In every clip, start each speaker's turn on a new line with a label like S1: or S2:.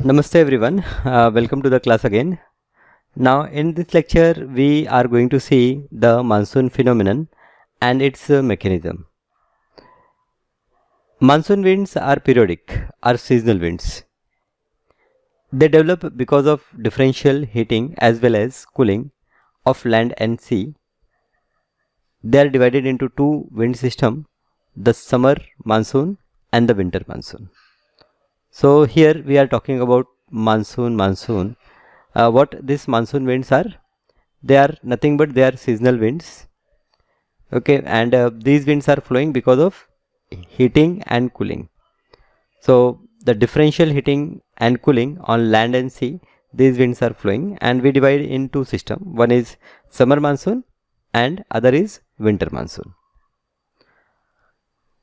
S1: Namaste everyone, welcome to the class again. Now in this lecture we are going to see the monsoon phenomenon and its mechanism. Monsoon winds are periodic, are seasonal winds. They develop because of differential heating as well as cooling of land and sea. They are divided into two wind systems, the summer monsoon and the winter monsoon. So here we are talking about monsoon. What these monsoon winds are? They are nothing but they are seasonal winds. Okay, and these winds are flowing because of heating and cooling. So the differential heating and cooling on land and sea, these winds are flowing, and we divide in two systems. One is summer monsoon and other is winter monsoon.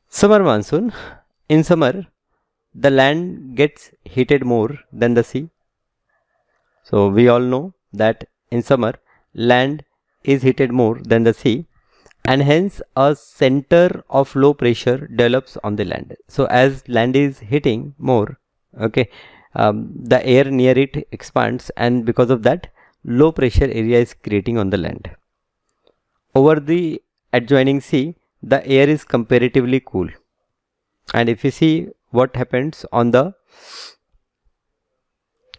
S1: Summer monsoon, in summer the land gets heated more than the sea. So we all know that in summer land is heated more than the sea, and hence a center of low pressure develops on the land. So as land is heating more, okay, the air near it expands, and because of that low pressure area is creating on the land. Over the adjoining sea, the air is comparatively cool, and if you see what happens on the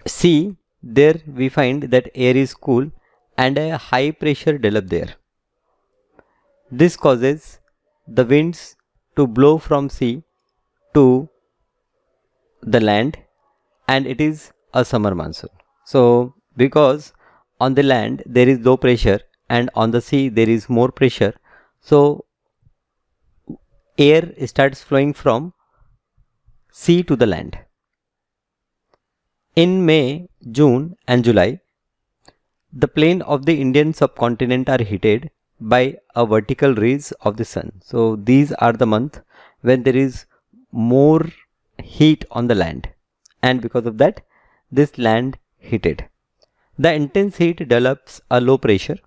S1: sea, there we find that air is cool and a high pressure develop there. This causes the winds to blow from sea to the land, and it is a summer monsoon. So because on the land there is low pressure and on the sea there is more pressure, so air starts flowing from sea to the land. In May, June and July, the plane of the Indian subcontinent are heated by a vertical rays of the sun. So these are the months when there is more heat on the land, and because of that this land heated. The intense heat develops a low pressure.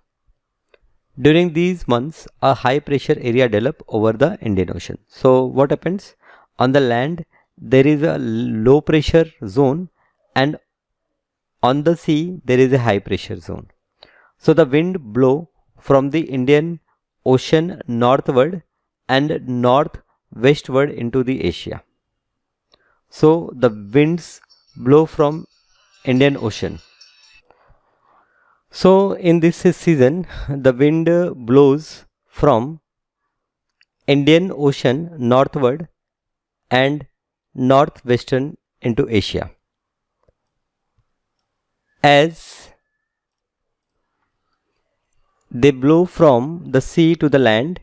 S1: During these months a high pressure area develops over the Indian Ocean. So what happens? On the land there is a low pressure zone, and on the sea there is a high pressure zone. So the wind blow from the Indian Ocean northward and northwestward into the Asia. So the winds blow from Indian Ocean. So in this season the wind blows from Indian Ocean northward and northwestern into Asia. As they blow from the sea to the land,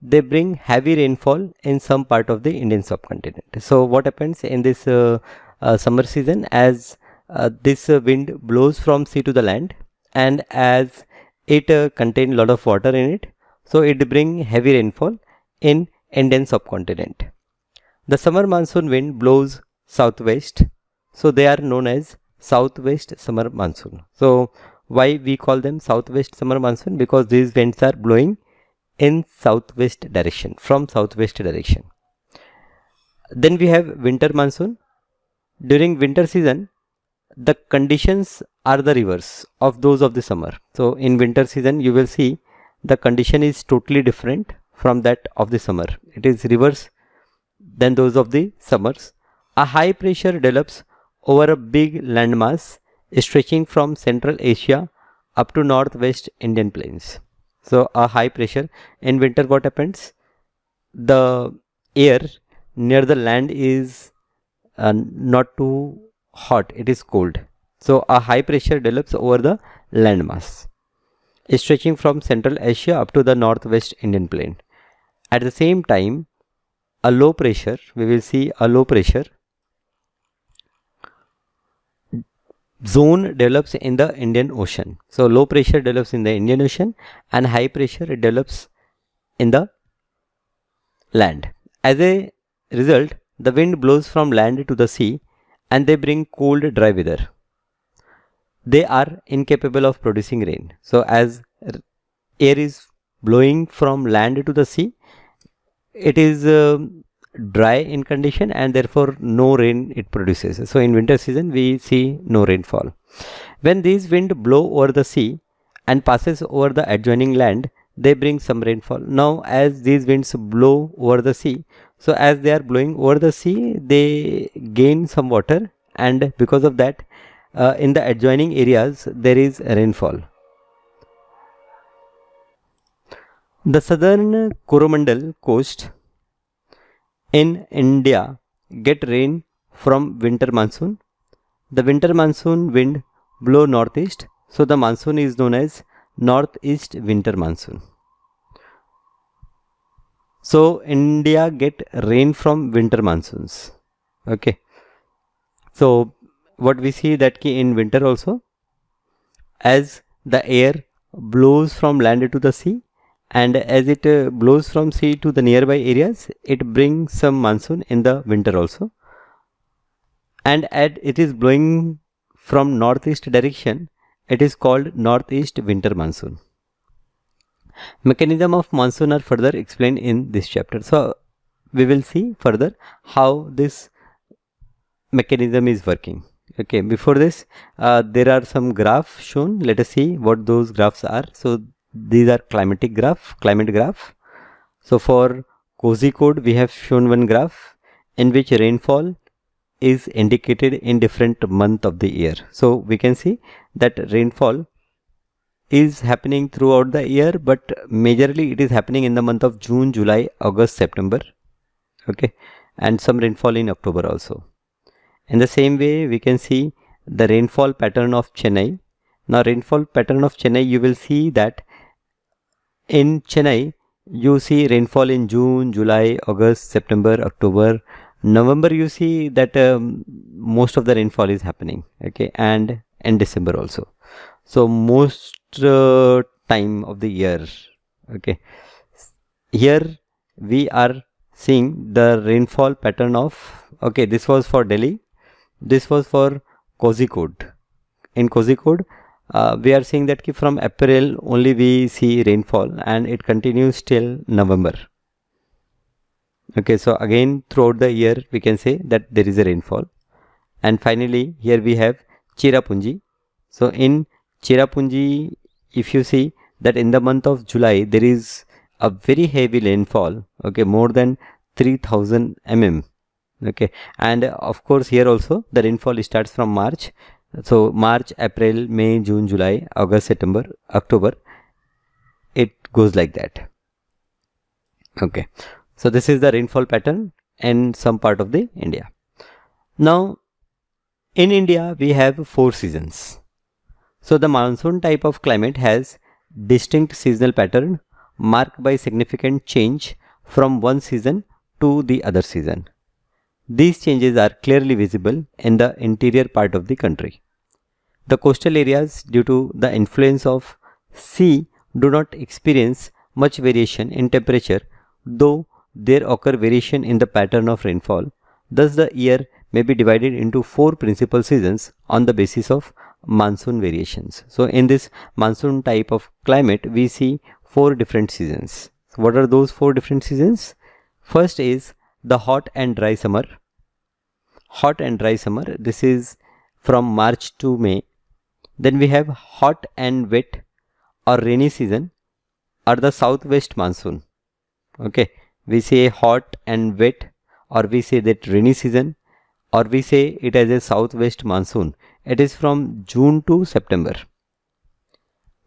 S1: they bring heavy rainfall in some part of the Indian subcontinent. So what happens in this summer season? As this wind blows from sea to the land, and as it contains a lot of water in it, so it bring heavy rainfall in Indian subcontinent. The summer monsoon wind blows southwest, so they are known as southwest summer monsoon. So why we call them southwest summer monsoon? Because these winds are blowing in southwest direction, from southwest direction. Then we have winter monsoon. During winter season the conditions are the reverse of those of the summer. So in winter season you will see the condition is totally different from that of the summer. It is reverse than those of the summers. A high pressure develops over a big landmass stretching from Central Asia up to northwest Indian plains. So a high pressure in winter, what happens? The air near the land is not too hot, it is cold. So a high pressure develops over the landmass stretching from Central Asia up to the northwest Indian plain. At the same time, a low pressure, we will see a low pressure zone develops in the Indian Ocean. So low pressure develops in the Indian Ocean and high pressure develops in the land. As a result, the wind blows from land to the sea and they bring cold dry weather. They are incapable of producing rain. So as air is blowing from land to the sea, it is dry in condition and therefore no rain it produces. So in winter season we see no rainfall. When these wind blow over the sea and passes over the adjoining land, they bring some rainfall. Now as these winds blow over the sea, so as they are blowing over the sea, they gain some water, and because of that in the adjoining areas there is rainfall. The southern Coromandel coast in India get rain from winter monsoon. The winter monsoon wind blow northeast, so the monsoon is known as northeast winter monsoon. So India get rain from winter monsoons. Okay. So what we see that in winter also, as the air blows from land to the sea, and as it blows from sea to the nearby areas, it brings some monsoon in the winter also. And as it is blowing from northeast direction, it is called northeast winter monsoon. Mechanism of monsoon are further explained in this chapter. So we will see further how this mechanism is working. Okay, before this there are some graphs shown. Let us see what those graphs are. So these are climate graph. So for Kozhikode we have shown one graph in which rainfall is indicated in different month of the year. So we can see that rainfall is happening throughout the year, but majorly it is happening in the month of June, July, August, September. Okay, and some rainfall in October also. In the same way we can see the rainfall pattern of Chennai. Now rainfall pattern of Chennai, you will see that in Chennai you see rainfall in June, July, August, September, October, November. You see that most of the rainfall is happening. Okay, and in December also. So most time of the year. Okay, here we are seeing the rainfall pattern of, okay, this was for Delhi, this was for Kozhikode. In Kozhikode we are seeing that from April only we see rainfall and it continues till November. Okay, so again throughout the year we can say that there is a rainfall. And finally here we have Cherrapunji. So in Cherrapunji, if you see that in the month of July there is a very heavy rainfall, okay, more than 3000 mm. Okay, and of course here also the rainfall starts from March. So March, April, May, June, July, August, September, October, it goes like that. Okay, so this is the rainfall pattern in some part of the India. Now in India we have 4 seasons. So the monsoon type of climate has distinct seasonal pattern marked by significant change from one season to the other season. These changes are clearly visible in the interior part of the country. The coastal areas, due to the influence of sea, do not experience much variation in temperature, though there occur variation in the pattern of rainfall. Thus the year may be divided into 4 principal seasons on the basis of monsoon variations. So in this monsoon type of climate we see 4 different seasons. So what are those 4 different seasons? First is the hot and dry summer. Hot and dry summer, this is from March to May. Then we have hot and wet or rainy season or the southwest monsoon. Okay, we say hot and wet, or we say that rainy season, or we say it as a southwest monsoon. It is from June to September.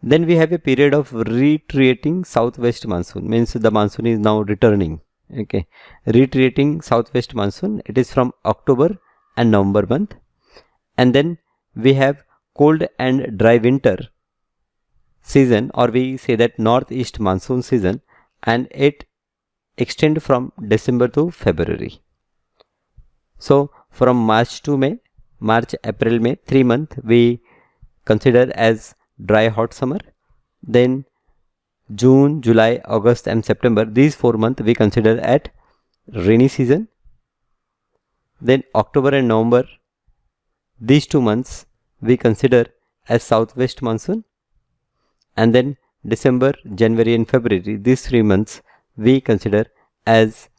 S1: Then we have a period of retreating southwest monsoon, means the monsoon is now returning. Okay, retreating southwest monsoon, it is from October and November month. And then we have cold and dry winter season, or we say that northeast monsoon season, and it extend from December to February. So from March to May, March, April, May, 3 months we consider as dry hot summer. Then June, July, August and September, these 4 months we consider at rainy season. Then October and November, these 2 months we consider as southwest monsoon. And then December, January and February, these 3 months we consider as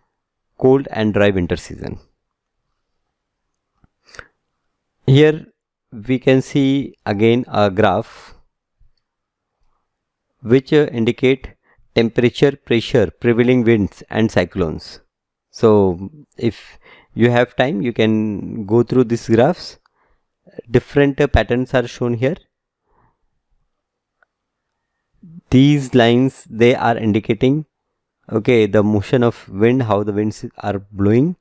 S1: cold and dry winter season. Here we can see again a graph which indicate temperature, pressure, prevailing winds and cyclones. So if you have time, you can go through these graphs. Different patterns are shown here. These lines, they are indicating the motion of wind, how the winds are blowing,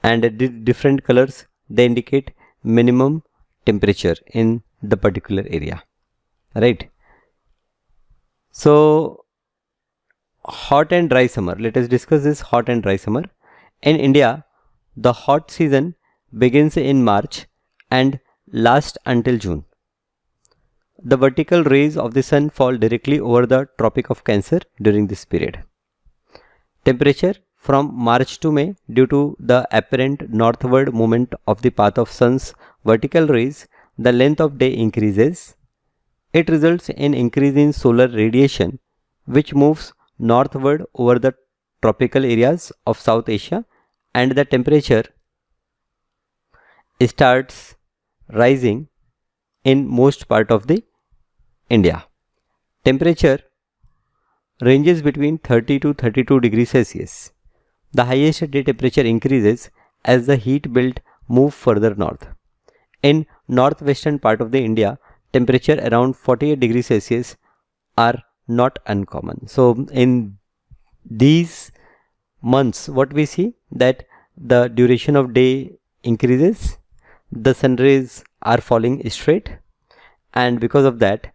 S1: and different colors, they indicate minimum temperature in the particular area, right? So hot and dry summer, let us discuss this hot and dry summer. In India, the hot season begins in March and lasts until June. The vertical rays of the sun fall directly over the Tropic of Cancer during this period. Temperature from March to May, due to the apparent northward movement of the path of sun's vertical rays, the length of day increases. It results in increase in solar radiation, which moves northward over the tropical areas of South Asia, and the temperature starts rising in most part of the India. Temperature ranges between 30 to 32 degrees Celsius. The highest day temperature increases as the heat belt moves further north. In northwestern part of the India, temperature around 48 degrees Celsius are not uncommon. So in these months, what we see, that the duration of day increases, the sun rays are falling straight, and because of that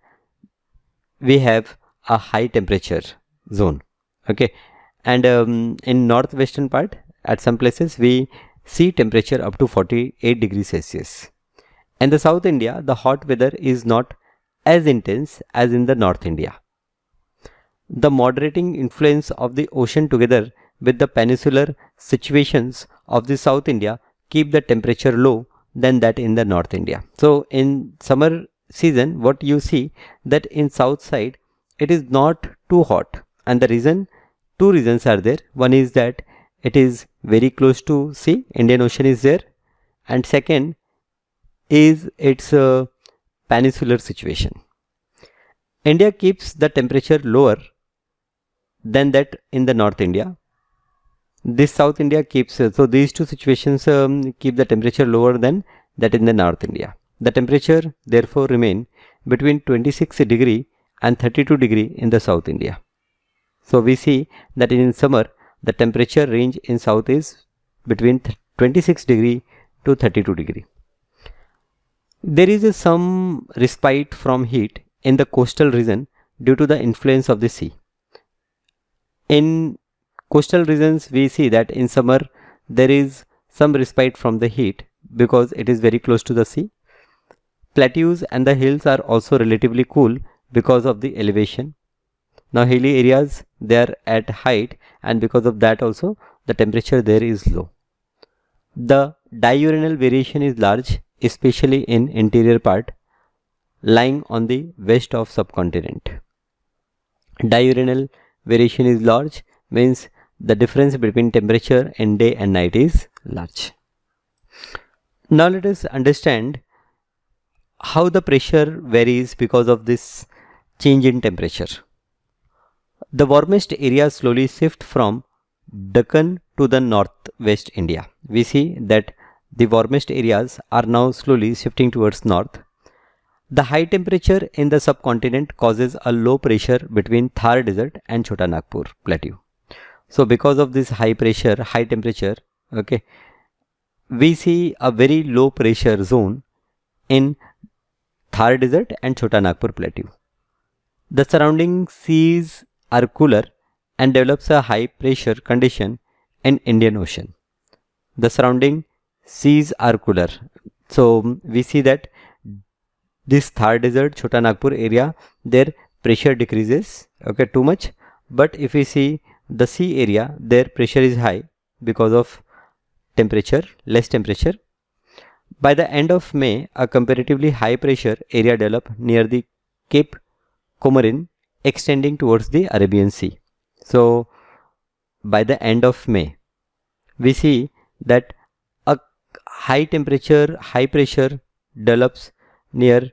S1: we have a high temperature zone. And in northwestern part, at some places we see temperature up to 48 degrees Celsius. In the South India, the hot weather is not as intense as in the North India. The moderating influence of the ocean together with the peninsular situations of the South India keep the temperature low than that in the North India. So in summer season, what you see, that in south side it is not too hot, and the reason, two reasons are there. One is that it is very close to sea, Indian Ocean is there, and second is its peninsular situation. India keeps the temperature lower than that in the North India. This South India keeps, so these two situations keep the temperature lower than that in the North India. The temperature therefore remain between 26 degree and 32 degree in the South India. So we see that in summer the temperature range in south is between 26 degree to 32 degree. There is some respite from heat in the coastal region due to the influence of the sea. In coastal regions, we see that in summer there is some respite from the heat because it is very close to the sea. Plateaus and the hills are also relatively cool because of the elevation. Now hilly areas, they are at height, and because of that also the temperature there is low. The diurnal variation is large, especially in interior part lying on the west of subcontinent. Diurnal variation is large means the difference between temperature in day and night is large. Now let us understand how the pressure varies because of this change in temperature. The warmest areas slowly shift from Deccan to the northwest India. We see that the warmest areas are now slowly shifting towards north. The high temperature in the subcontinent causes a low pressure between Thar Desert and Chota Nagpur plateau. So because of this high pressure, high temperature, we see a very low pressure zone in Thar Desert and Chota Nagpur plateau. The surrounding seas are cooler and develops a high pressure condition in Indian Ocean. The surrounding seas are cooler. So we see that this Thar Desert, Chota Nagpur area, their pressure decreases too much. But if we see the sea area, their pressure is high because of temperature, less temperature. By the end of May, a comparatively high pressure area developed near the Cape Comorin, extending towards the Arabian Sea. So by the end of May, we see that a high temperature, high pressure develops near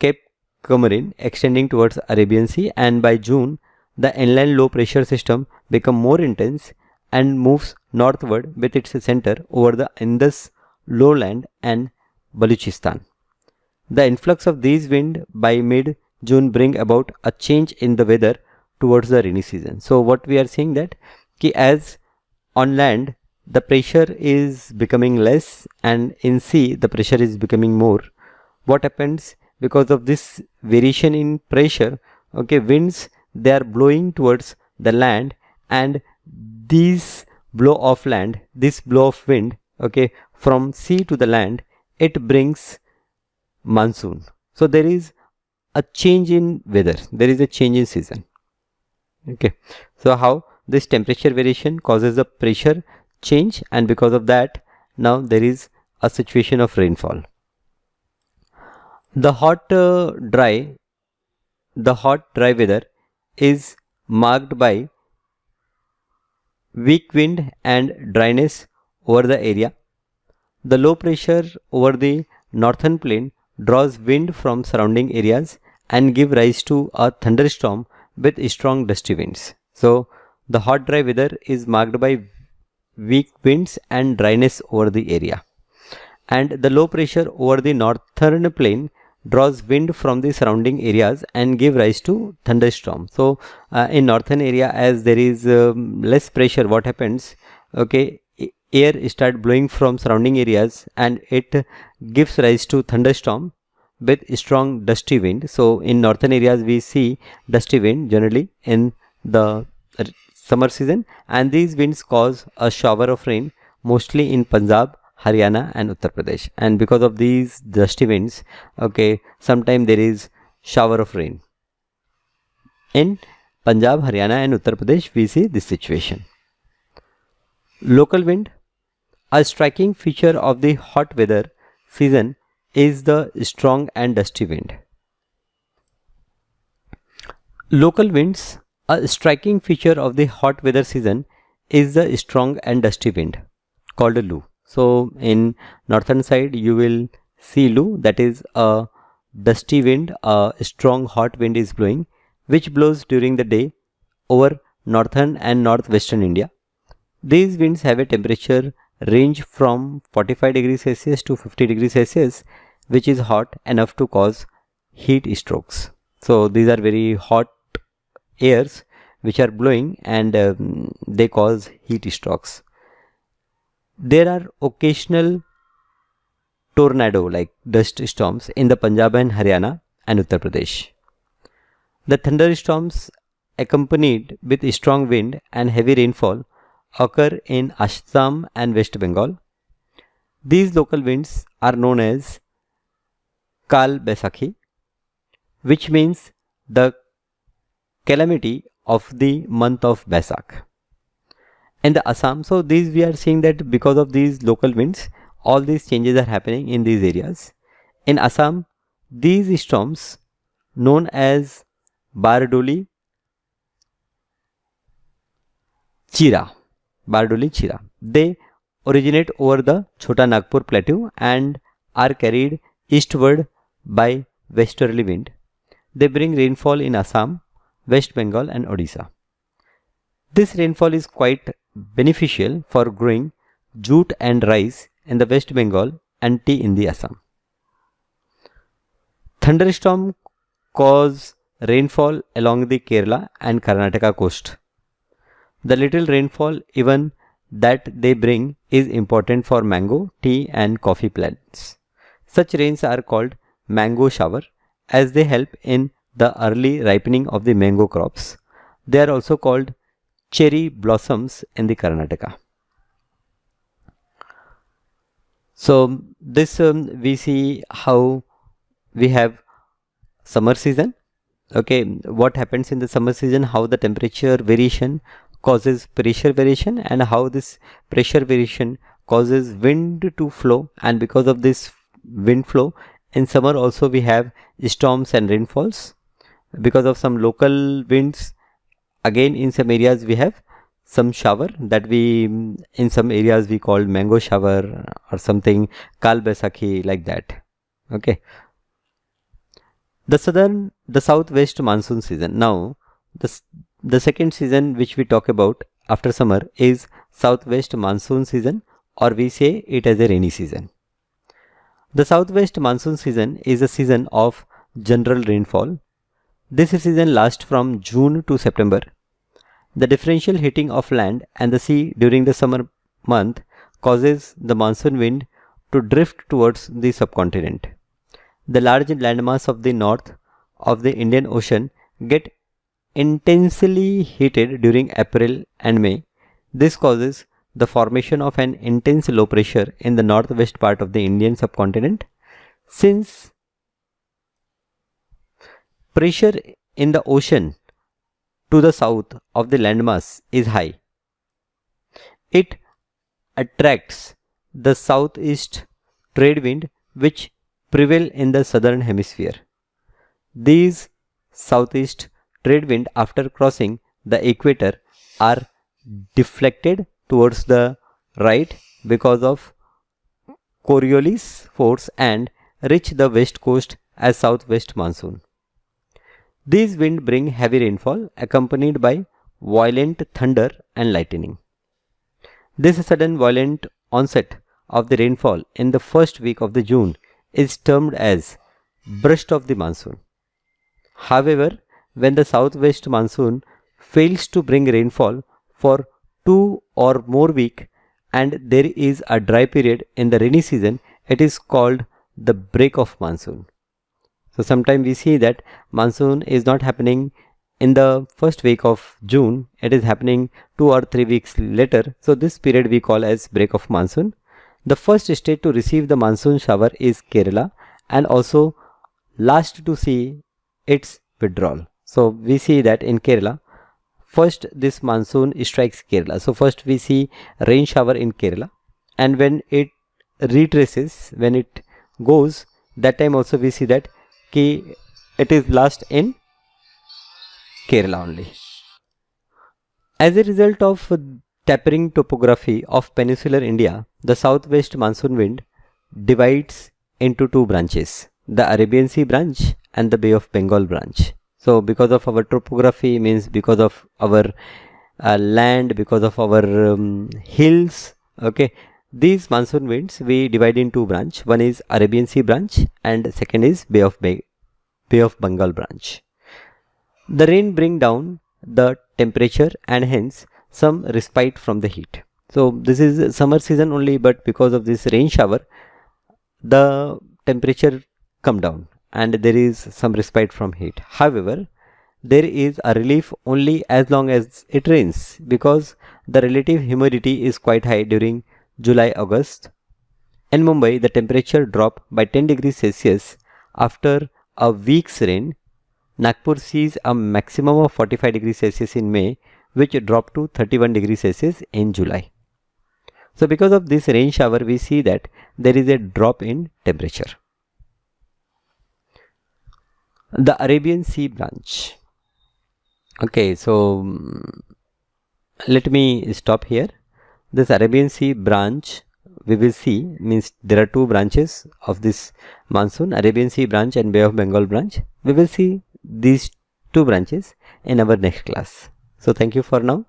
S1: Cape Comorin extending towards Arabian Sea, and by June the inland low pressure system becomes more intense and moves northward with its center over the Indus lowland and Baluchistan. The influx of these winds by mid-June bring about a change in the weather towards the rainy season. So what we are seeing that as on land the pressure is becoming less and in sea the pressure is becoming more. What happens because of this variation in pressure? Winds, they are blowing towards the land, and this blow of wind, from sea to the land, it brings monsoon. So there is a change in weather, there is a change in season. So how this temperature variation causes a pressure change, and because of that now there is a situation of rainfall. The hot dry weather is marked by weak wind and dryness over the area. The low pressure over the northern plain draws wind from surrounding areas and give rise to a thunderstorm with strong dusty winds. So the hot dry weather is marked by weak winds and dryness over the area, and the low pressure over the northern plain draws wind from the surrounding areas and give rise to thunderstorm. So in northern area, as there is less pressure, what happens? Air start blowing from surrounding areas and it gives rise to thunderstorm with strong dusty wind. So in northern areas we see dusty wind generally in the summer season, and these winds cause a shower of rain mostly in Punjab, Haryana and Uttar Pradesh. And because of these dusty winds, sometimes there is shower of rain. In Punjab, Haryana and Uttar Pradesh we see this situation. Local wind. A striking feature of the hot weather season is the strong and dusty wind. Local winds. A striking feature of the hot weather season is the strong and dusty wind called Lu. So in northern side you will see Lu, that is a dusty wind, a strong hot wind is blowing, which blows during the day over northern and northwestern India. These winds have a temperature range from 45 degrees Celsius to 50 degrees Celsius, which is hot enough to cause heat strokes. So these are very hot airs which are blowing and they cause heat strokes. There are occasional tornado like dust storms in the Punjab and Haryana and Uttar Pradesh. The thunderstorms accompanied with strong wind and heavy rainfall occur in Assam and West Bengal. These local winds are known as Kal Baisakhi, which means the calamity of the month of Baisakh. In the Assam, so these we are seeing that because of these local winds, all these changes are happening in these areas. In Assam, these storms known as Bardoli Chira, they originate over the Chota Nagpur plateau and are carried eastward by westerly wind. They bring rainfall in Assam, West Bengal and Odisha. This rainfall is quite beneficial for growing jute and rice in the West Bengal and tea in the Assam. Thunderstorm cause rainfall along the Kerala and Karnataka coast. The little rainfall even that they bring is important for mango, tea and coffee plants. Such rains are called mango shower as they help in the early ripening of the mango crops. They are also called cherry blossoms in the Karnataka. So this we see how we have summer season. What happens in the summer season, how the temperature variation causes pressure variation and how this pressure variation causes wind to flow, and because of this wind flow in summer also we have storms and rainfalls. Because of some local winds again in some areas we have some shower that we in some areas we call mango shower or something, Kal Baisakhi, like that. Okay. The southwest monsoon season. Now the second season which we talk about after summer is southwest monsoon season, or we say it as a rainy season. The southwest monsoon season is a season of general rainfall. This season lasts from June to September. The differential heating of land and the sea during the summer month causes the monsoon wind to drift towards the subcontinent. The large landmass of the north of the Indian Ocean get intensely heated during April and May. This causes the formation of an intense low pressure in the northwest part of the Indian subcontinent. Since pressure in the ocean to the south of the landmass is high, it attracts the southeast trade wind which prevail in the southern hemisphere. These southeast trade wind after crossing the equator are deflected towards the right because of Coriolis force and reach the west coast as southwest monsoon. These winds bring heavy rainfall accompanied by violent thunder and lightning. This sudden violent onset of the rainfall in the first week of the June is termed as burst of the monsoon. However, when the southwest monsoon fails to bring rainfall for 2 or more weeks and there is a dry period in the rainy season, it is called the break of monsoon. So sometimes we see that monsoon is not happening in the first week of June, it is happening 2 or 3 weeks later. So this period we call as break of monsoon. The first state to receive the monsoon shower is Kerala, and also last to see its withdrawal. So we see that in Kerala, first this monsoon strikes Kerala. So first we see rain shower in Kerala, and when it retraces, when it goes, that time also we see that it is last in Kerala only. As a result of tapering topography of peninsular India, the southwest monsoon wind divides into two branches, the Arabian Sea branch and the Bay of Bengal branch. So because of our topography, means because of our land, because of our hills, okay, these monsoon winds we divide in two branch. One is Arabian Sea branch and second is Bay of Bengal branch. The rain bring down the temperature and hence some respite from the heat. So this is summer season only, but because of this rain shower, the temperature come down and there is some respite from heat. However, there is a relief only as long as it rains, because the relative humidity is quite high during July-August. In Mumbai, the temperature dropped by 10 degrees Celsius after a week's rain. Nagpur sees a maximum of 45 degrees Celsius in May, which dropped to 31 degrees Celsius in July. So because of this rain shower, we see that there is a drop in temperature. The Arabian Sea branch. Okay, so let me stop here. This Arabian Sea branch we will see, means there are two branches of this monsoon, Arabian Sea branch and Bay of Bengal branch. We will see these two branches in our next class. So thank you for now.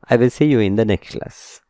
S1: I will see you in the next class.